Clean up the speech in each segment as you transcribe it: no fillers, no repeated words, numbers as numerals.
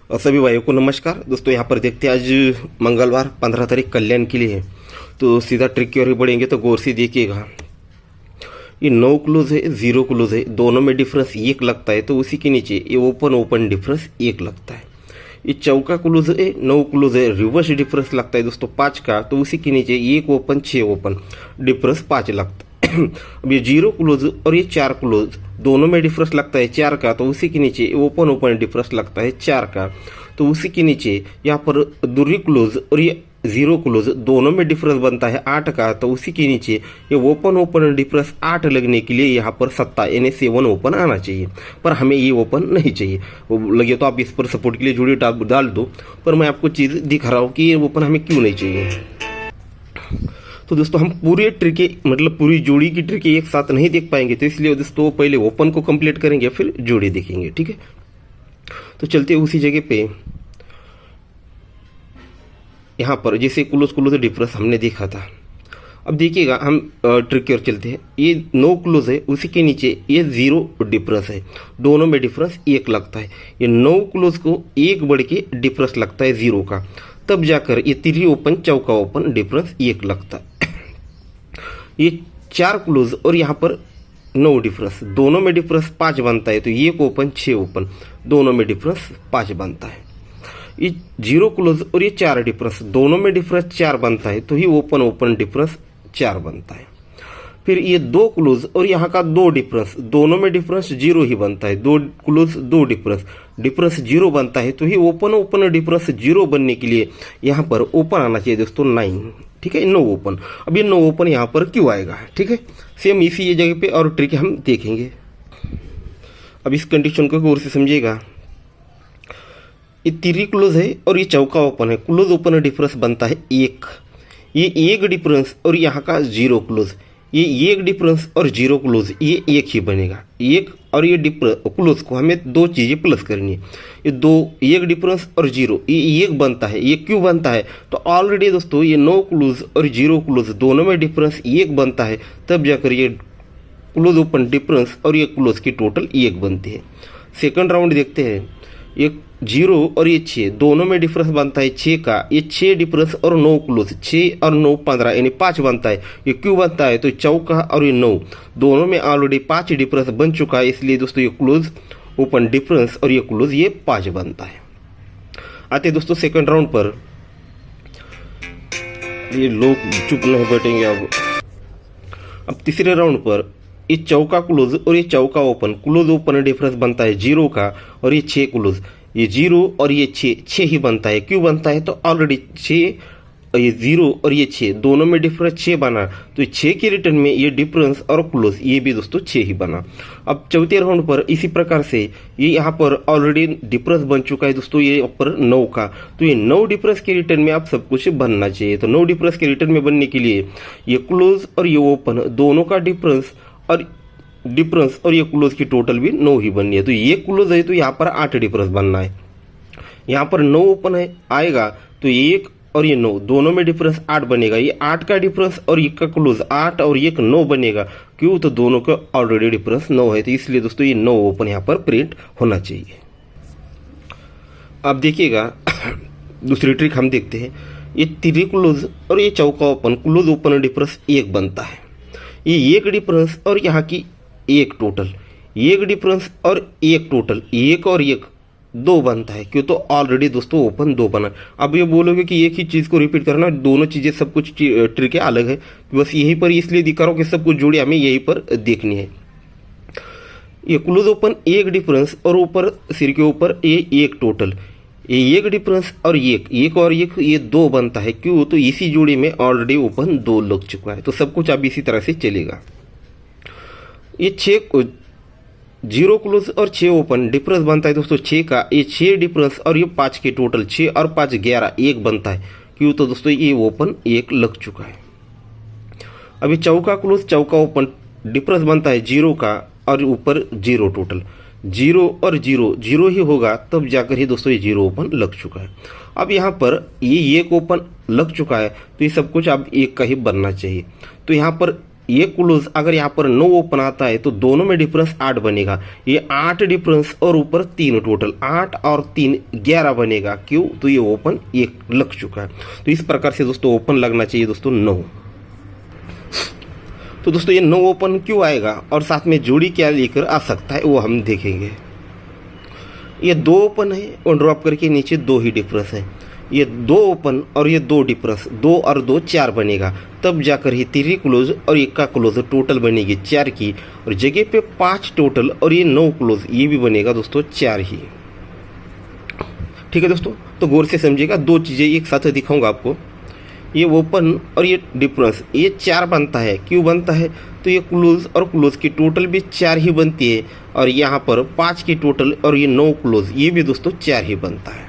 और सभी भाइयों को नमस्कार। दोस्तों यहाँ पर देखते हैं आज मंगलवार 15 तारीख कल्याण के लिए है, तो सीधा ट्रिक की ओर ही बढ़ेंगे। तो गौर से देखिएगा, ये 9 क्लोज है, 0 क्लोज है, दोनों में डिफरेंस 1 लगता है, तो उसी के नीचे ये ओपन ओपन डिफरेंस 1 लगता है। ये चौका क्लोज है, 9 क्लोज है, रिवर्स डिफरेंस लगता है दोस्तों 5 का, तो उसी के नीचे 1 ओपन 6 ओपन डिफरेंस 5 लगता है। अब ये 0 क्लोज और ये 4 क्लोज दोनों में डिफरेंस लगता है 4 का, तो उसी के नीचे ओपन ओपन डिफरेंस लगता है 4 का, तो उसी के नीचे यहाँ पर दूरी क्लोज और ये 0 क्लोज दोनों में डिफरेंस बनता है 8 का, तो उसी के नीचे ये ओपन ओपन डिफरेंस 8 लगने के लिए यहाँ पर 7 यानी 7 ओपन आना चाहिए, पर हमें ये ओपन नहीं चाहिए। वो लगे तो आप इस पर सपोर्ट के लिए जुड़ी डाल दो, पर मैं आपको चीज़ दिखा रहा हूँ कि ये ओपन हमें क्यों नहीं चाहिए। तो दोस्तों हम पूरे ट्रिके मतलब पूरी जोड़ी की ट्रिके एक साथ नहीं देख पाएंगे, तो इसलिए दोस्तों पहले ओपन को कंप्लीट करेंगे फिर जोड़ी देखेंगे, ठीक है। तो चलते उसी जगह पे यहाँ पर जैसे क्लोज क्लोज डिफरेंस हमने देखा था। अब देखिएगा हम ट्रिक की ओर चलते हैं। ये 9 क्लोज है, उसी के नीचे ये 0 डिफरेंस है, दोनों में डिफरेंस 1 लगता है। ये 9 क्लोज को 1 बढ़ के डिफरेंस लगता है 0 का, तब जाकर ये 3 ओपन चौका ओपन डिफरेंस 1 लगता है। ये 4 क्लोज और यहाँ पर 9 डिफरेंस दोनों में डिफरेंस 5 बनता है, तो 1 ओपन 6 ओपन दोनों में डिफरेंस 5 बनता है। ये 0 क्लोज और ये 4 डिफरेंस दोनों में डिफरेंस 4 बनता है, तो ये ओपन ओपन डिफरेंस 4 बनता है। फिर ये 2 क्लोज और यहाँ का 2 डिफरेंस दोनों में डिफरेंस 0 ही बनता है, 2 क्लोज 2 डिफरेंस 0 बनता है, तो ये ओपन ओपन डिफरेंस 0 बनने के लिए यहाँ पर ओपन आना चाहिए दोस्तों 9, ठीक है, 9 ओपन। अब ये 9 ओपन यहाँ पर क्यों आएगा, ठीक है, सेम इसी ये जगह पे और ट्रिक हम देखेंगे। अब इस कंडीशन को गौर से समझिएगा। ये 3 क्लोज है और ये चौका ओपन है, क्लोज ओपन डिफरेंस बनता है 1, ये 1 डिफरेंस और यहाँ का 0 क्लोज, ये 1 डिफरेंस और 0 क्लोज ये 1 ही बनेगा। 1 और ये क्लोज को हमें 2 चीज़ें प्लस करनी है, ये 1 डिफरेंस और 0 ये 1 बनता है। ये क्यों बनता है, तो ऑलरेडी दोस्तों ये 9 क्लोज और 0 क्लोज दोनों में डिफरेंस 1 बनता है, तब जाकर ये क्लोज ओपन डिफरेंस और ये क्लोज की टोटल 1 बनती है। सेकंड राउंड देखते हैं। ये 0 और ये 6 दोनों में डिफरेंस बनता है 6 का, ये 6 डिफरेंस और 9 क्लोज 6 और 9 15 यानी 5 बनता है। ये क्यों बनता है, तो चौका और ये 9 दोनों में ऑलरेडी 5 डिफरेंस बन चुका है, इसलिए दोस्तों ये क्लोज ओपन डिफरेंस और ये क्लोज ये 5 बनता है। आते दोस्तों सेकंड राउंड पर। ये लोग चुप नहीं बैठेंगे। अब तीसरे राउंड पर ये चौका क्लोज और ये चौका ओपन क्लोज ओपन डिफरेंस बनता है 0 का, और ये 6 क्लोज ये 0 और ये 6 ही बनता है। क्यों बनता है, तो ऑलरेडी 6 ये 0 और ये 6 दोनों में डिफरेंस 6 बना, तो 6 के रिटर्न में ये डिफरेंस और क्लोज ये भी दोस्तों 6 ही बना। अब चौथे राउंड पर इसी प्रकार से ये यहाँ पर ऑलरेडी डिफरेंस बन चुका है दोस्तों ये पर 9 का, तो ये 9 डिफरेंस के रिटर्न में आप सब कुछ बनना चाहिए। तो 9 डिफरेंस के रिटर्न में बनने के लिए ये क्लोज और ये ओपन दोनों का डिफरेंस और ये क्लोज की टोटल भी 9 ही बननी है। तो ये क्लोज है तो यहाँ पर 8 डिफरेंस बनना है, यहाँ पर 9 ओपन है आएगा, तो 1 और ये 9 दोनों में डिफरेंस 8 बनेगा। ये 8 का डिफरेंस और 1 का क्लोज 8 और 1 9 बनेगा। क्यों, तो दोनों का ऑलरेडी डिफरेंस 9 है, तो इसलिए दोस्तों ये 9 ओपन यहाँ पर प्रिंट होना चाहिए। अब देखिएगा दूसरी ट्रिक हम देखते हैं। ये 3 क्लोज और ये चौका ओपन क्लोज ओपन डिफरेंस 1 बनता है। ये 1 डिफरेंस और यहाँ की 1 टोटल 1 डिफरेंस और 1 टोटल 1 और 1 2 बनता है। क्यों, तो ऑलरेडी दोस्तों ओपन 2 बना। अब ये बोलोगे कि एक ही चीज़ को रिपीट करना, दोनों चीज़ें सब कुछ ट्रिकें अलग है, बस यहीं पर इसलिए दिखा रहा हूँ कि सब कुछ जोड़ी हमें यहीं पर देखनी है। ये क्लोज ओपन 1 डिफरेंस और ऊपर सिर के ऊपर ये 1 टोटल, ये 1 डिफरेंस और 1 और 1 ये 2 बनता है। क्यों, तो इसी जोड़ी में ऑलरेडी ओपन 2 लग चुका है, तो सब कुछ अब इसी तरह से चलेगा। ये 0 क्लोज और 6 ओपन डिफरेंस बनता है दोस्तों 6 का, ये 6 डिफरेंस और ये 5 के टोटल 6 और 5 11 1 बनता है। क्यों, तो दोस्तों ये ओपन 1 लग चुका है। अभी चौका क्लोज चौका ओपन डिफरेंस बनता है 0 का और ऊपर 0 टोटल 0 और 0 ही होगा, तब जाकर ही दोस्तों ये 0 ओपन लग चुका है। अब यहाँ पर ये 1 ओपन लग चुका है, तो ये सब कुछ अब 1 का ही बनना चाहिए। तो यहाँ पर ये क्लोज अगर यहाँ पर 9 ओपन आता है तो दोनों में डिफरेंस 8 बनेगा। ये 8 डिफरेंस और ऊपर 3 टोटल 8 और 3 11 बनेगा। क्यों? तो ये ओपन 1 लग चुका है। तो इस प्रकार से दोस्तों ओपन लगना चाहिए दोस्तों 9। तो दोस्तों ये 9 ओपन क्यों आएगा और साथ में जोड़ी क्या लेकर आ सकता है वो हम देखेंगे। ये 2 ओपन है और ड्रॉप करके नीचे 2 ही डिफरेंस है। ये 2 ओपन और ये 2 डिफरेंस, 2 और 2 4 बनेगा। तब जाकर ही 3 क्लोज और 1 का क्लोज टोटल बनेगी 4 की, और जगह पे 5 टोटल और ये 9 क्लोज ये भी बनेगा दोस्तों 4 ही। ठीक है दोस्तों, तो गौर से समझिएगा। 2 चीज़ें एक साथ दिखाऊंगा आपको। ये ओपन और ये डिफरेंस ये 4 बनता है। क्यों बनता है? तो ये क्लोज और क्लोज की टोटल भी 4 ही बनती है, और यहाँ पर 5 की टोटल और ये 9 क्लोज ये भी दोस्तों 4 ही बनता है।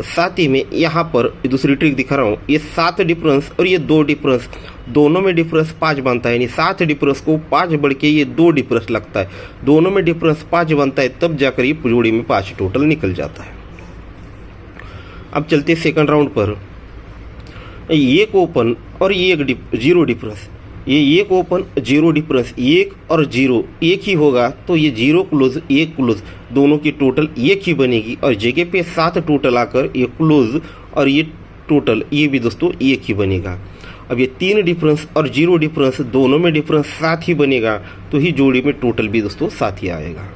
साथ ही में यहाँ पर दूसरी ट्रिक दिखा रहा हूँ। ये 7 डिफरेंस और ये 2 डिफरेंस दोनों में डिफरेंस 5 बनता है, यानी 7 डिफरेंस को 5 बढ़ के ये 2 डिफरेंस लगता है। दोनों में डिफरेंस 5 बनता है, तब जाकर ये जोड़ी में 5 टोटल निकल जाता है। अब चलते सेकंड राउंड पर। 1 ओपन और ये 0 डिफरेंस, ये 1 ओपन 0 डिफरेंस, 1 और 0 1 ही होगा, तो ये 0 क्लोज 1 क्लोज दोनों की टोटल 1 ही बनेगी, और जगह पे 7 टोटल आकर ये क्लोज और ये टोटल ये भी दोस्तों 1 ही बनेगा। अब ये 3 डिफरेंस और 0 डिफरेंस दोनों में डिफरेंस 7 ही बनेगा, तो ही जोड़ी में टोटल भी दोस्तों 7 ही आएगा।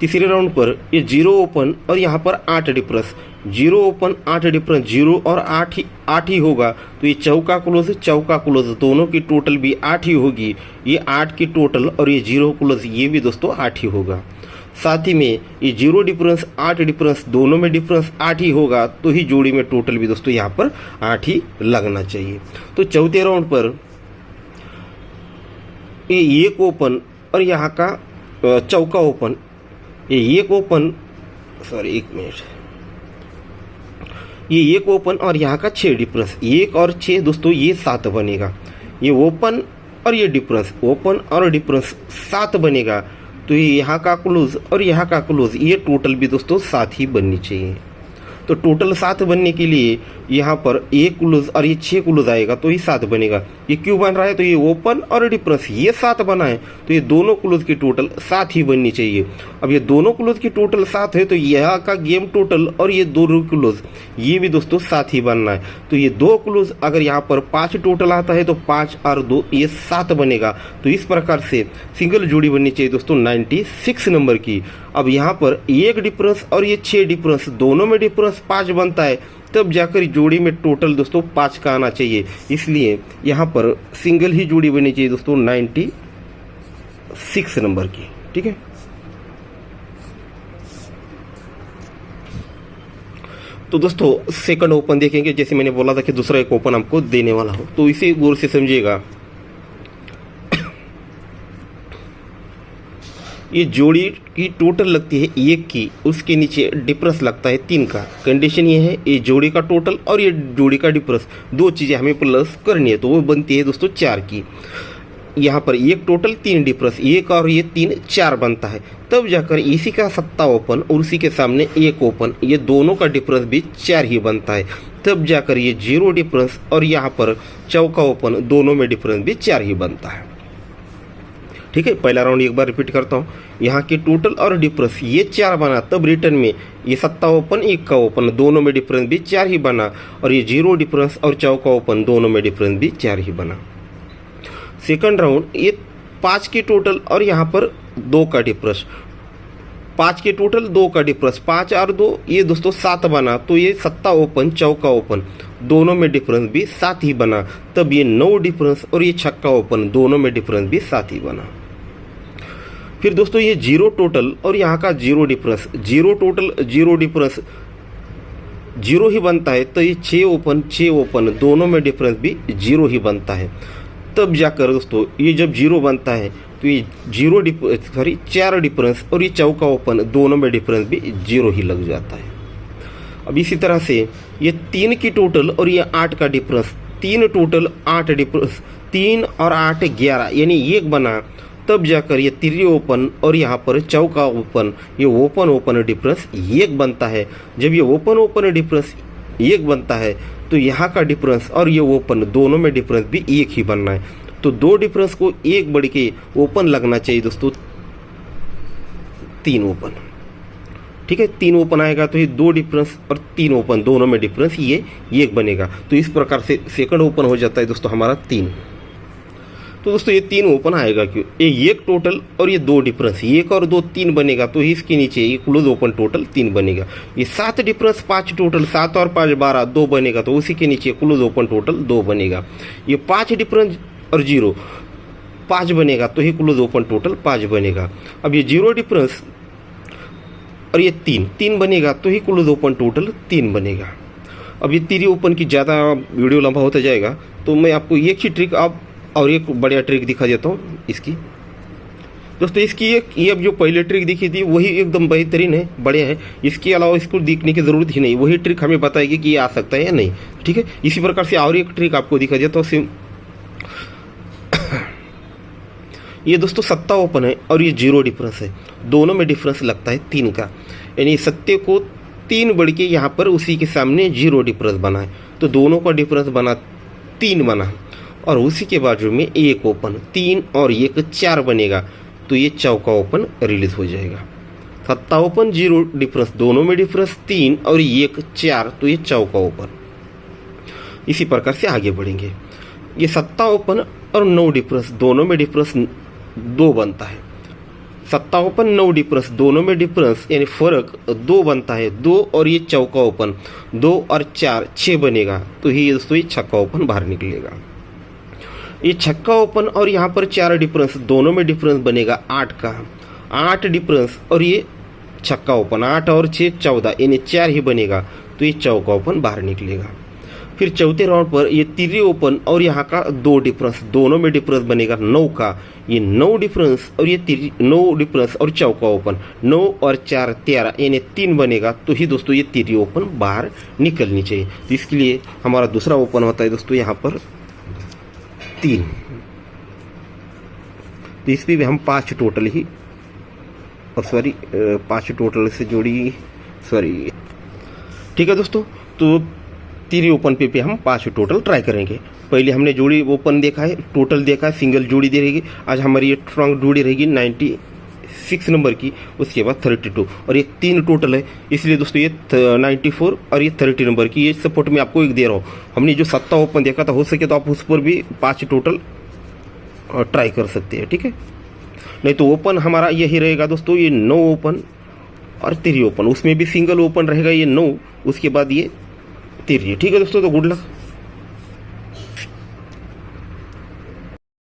तीसरे राउंड पर ये 0 ओपन और यहाँ पर 8 डिफरेंस, 0 ओपन 8 डिफरेंस 0 और 8 ही होगा, तो ये चौका क्लोज दोनों की टोटल भी 8 ही होगी। ये 8 की टोटल और ये 0 क्लोज ये भी दोस्तों 8 ही होगा। साथ ही में ये 0 डिफरेंस 8 डिफरेंस दोनों में डिफरेंस 8 ही होगा, तो ही जोड़ी में टोटल भी दोस्तों यहाँ पर 8 ही लगना चाहिए। तो चौथे राउंड पर ये 1 ओपन और यहाँ का चौका ओपन, ये 1 ओपन सॉरी 1 मिनट, ये 1 ओपन और यहाँ का 6 डिफरेंस, 1 और 6 दोस्तों ये 7 बनेगा। ये ओपन और ये डिफरेंस, ओपन और डिफरेंस 7 बनेगा, तो ये यहाँ का क्लोज और यहाँ का क्लोज ये टोटल भी दोस्तों 7 ही बननी चाहिए। तो टोटल 7 बनने के लिए यहाँ पर 1 क्लोज और ये 6 क्लोज आएगा, तो ये 7 बनेगा। ये क्यों बन रहा है? तो ये ओपन और डिफरेंस ये 7 बना है, तो ये दोनों क्लोज की टोटल 7 ही बननी चाहिए। अब ये दोनों क्लोज की टोटल 7 है, तो यहाँ का गेम टोटल और ये 2 क्लोज ये भी दोस्तों 7 ही बनना है। तो ये 2 क्लोज अगर यहाँ पर 5 टोटल आता है, तो 5 और 2 ये 7 बनेगा। तो इस प्रकार से सिंगल जोड़ी बननी चाहिए दोस्तों 96 नंबर की। अब यहाँ पर 1 डिफरेंस और ये 6 डिफरेंस दोनों में डिफरेंस 5 बनता है, तब जाकर जोड़ी में टोटल दोस्तों 5 का आना चाहिए। इसलिए यहाँ पर सिंगल ही जोड़ी बननी चाहिए दोस्तों 96 नंबर की। ठीक है, तो दोस्तों सेकंड ओपन देखेंगे। जैसे मैंने बोला था कि दूसरा एक ओपन आपको देने वाला हूं, तो इसे गौर से समझिएगा। ये जोड़ी की टोटल लगती है 1 की, उसके नीचे डिफरेंस लगता है 3 का। कंडीशन ये है, ये जोड़ी का टोटल और ये जोड़ी का डिफरेंस 2 चीज़ें हमें प्लस करनी है, तो वो बनती है दोस्तों 4 की। यहाँ पर 1 टोटल 3 डिफरेंस, 1 और ये 3 4 बनता है, तब जाकर इसी का 7 ओपन और उसी के सामने 1 ओपन, ये दोनों का डिफरेंस भी 4 ही बनता है, तब जाकर ये 0 डिफरेंस और यहाँ पर चौका ओपन दोनों में डिफरेंस भी 4 ही बनता है। ठीक है, पहला राउंड एक बार रिपीट करता हूँ। यहाँ के टोटल और डिफरेंस ये 4 बना, तब रिटर्न में ये 7 ओपन 1 का ओपन दोनों में डिफरेंस भी 4 ही बना, और ये 0 डिफरेंस और चौका ओपन दोनों में डिफरेंस भी 4 ही बना। सेकंड राउंड ये 5 की टोटल और यहाँ पर 2 का डिफरेंस, 5 के टोटल 2 का डिफरेंस, 5 और 2 ये दोस्तों 7 बना, तो ये 7 ओपन चौका ओपन दोनों में डिफरेंस भी 7 ही बना, तब ये 9 डिफरेंस और ये छक्का ओपन दोनों में डिफरेंस भी 7 ही बना। फिर दोस्तों ये 0 टोटल और यहाँ का 0 डिफरेंस, 0 टोटल 0 डिफरेंस 0 ही बनता है, तो ये 6 ओपन दोनों में डिफरेंस भी 0 ही बनता है, तब जाकर दोस्तों ये जब 0 बनता है तो ये 4 डिफरेंस और ये चौका ओपन दोनों में डिफरेंस भी 0 ही लग जाता है। अब इसी तरह से ये 3 की टोटल और ये 8 का डिफरेंस, 3 टोटल 8 डिफरेंस, 3 और 8 11 यानी 1 बना, तब जाकर ये 3 ओपन और यहाँ पर चौका ओपन ये ओपन डिफरेंस 1 बनता है। जब ये ओपन डिफरेंस 1 बनता है, तो यहाँ का डिफरेंस और ये ओपन दोनों में डिफरेंस भी 1 ही बनना है, तो 2 डिफरेंस को एक बढ़ के ओपन लगना चाहिए दोस्तों 3 ओपन। ठीक है, 3 ओपन आएगा तो ये 2 डिफरेंस और 3 ओपन दोनों में डिफरेंस ये एक बनेगा। तो इस प्रकार से सेकंड ओपन हो जाता है दोस्तों हमारा 3। तो दोस्तों ये 3 ओपन आएगा क्यों, ये एक टोटल और ये 2 डिफरेंस, 1 और 2 3 बनेगा, तो इसके नीचे ये क्लोज ओपन टोटल 3 बनेगा। ये 7 डिफरेंस 5 टोटल, 7 और 5 12 2 बनेगा, तो उसी के नीचे क्लोज ओपन टोटल 2 बनेगा। ये 5 डिफरेंस और 0 5 बनेगा, तो ये क्लोज ओपन टोटल 5 बनेगा। अब ये 0 डिफरेंस और ये 3 बनेगा, तो ही क्लोज ओपन टोटल 3 बनेगा। अब ये 3 ओपन की ज़्यादा वीडियो लंबा होता जाएगा, तो मैं आपको एक ही ट्रिक अब और एक बढ़िया ट्रिक दिखा देता हूँ इसकी। दोस्तों इसकी ये अब जो पहले ट्रिक दिखी थी वही एकदम बेहतरीन है, बढ़िया है, इसके अलावा इसको दिखने की ज़रूरत ही नहीं, वही ट्रिक हमें बताएगी कि ये आ सकता है या नहीं। ठीक है, इसी प्रकार से और एक ट्रिक आपको दिखा देता हूँ। ये दोस्तों 7 ओपन है और ये 0 डिफरेंस है, दोनों में डिफरेंस लगता है 3 का, यानी 7 को 3 बढ़ के यहाँ पर उसी के सामने 0 डिफरेंस बना है, तो दोनों का डिफरेंस बना 3 बना, और उसी के बाजू में 1 ओपन, 3 और 1 4 बनेगा, तो ये चौका ओपन रिलीज हो जाएगा। 7 ओपन 0 डिफरेंस, दोनों में डिफरेंस 3 और 1 4, तो ये चौका ओपन। इसी प्रकार से आगे बढ़ेंगे। ये 7 ओपन और 9 डिफरेंस, दोनों में डिफरेंस 2 बनता है। 7 ओपन 9 डिफरेंस, दोनों में डिफरेंस यानी फर्क 2 बनता है, 2 और ये चौका ओपन, 2 और 4 6 बनेगा, तो ये दोस्तों ये छक्का ओपन बाहर निकलेगा। ये छक्का ओपन और यहाँ पर 4 डिफरेंस, दोनों में डिफरेंस बनेगा 8 का, 8 डिफरेंस और ये छक्का ओपन, 8 और 6 14, यानी 4 ही बनेगा, तो ये चौका ओपन बाहर निकलेगा। फिर चौथे राउंड पर ये 3 ओपन और यहाँ का 2 डिफरेंस, दोनों में डिफरेंस बनेगा 9 का, ये 9 डिफरेंस और ये 9 डिफरेंस और चौका ओपन, 9 और 4 13, यानी 3 बनेगा, तो ही दोस्तों ये 3 ओपन बाहर निकलनी चाहिए। तो इसके लिए हमारा दूसरा ओपन होता है दोस्तों यहाँ पर 3, तो इस पर भी हम 5 टोटल ही, और सॉरी 5 टोटल से जोड़ी, सॉरी। ठीक है दोस्तों, तो 3 ओपन पे हम 5 टोटल ट्राई करेंगे। पहले हमने जोड़ी ओपन देखा है, टोटल देखा है, सिंगल जोड़ी दे रहेगी। आज हमारी ये स्ट्रॉन्ग जोड़ी रहेगी 96 नंबर की, उसके बाद 32, और ये 3 टोटल है, इसलिए दोस्तों ये 94 और ये 30 नंबर की, ये सपोर्ट में आपको एक दे रहा हूँ। हमने जो 7 ओपन देखा था, हो सके तो आप उस पर भी 5 टोटल ट्राई कर सकते हैं। ठीक है, नहीं तो ओपन हमारा यही रहेगा दोस्तों, ये 9 ओपन और 3 ओपन, उसमें भी सिंगल ओपन रहेगा ये 9, उसके बाद ये 3। ठीक है दोस्तों, तो गुड लक।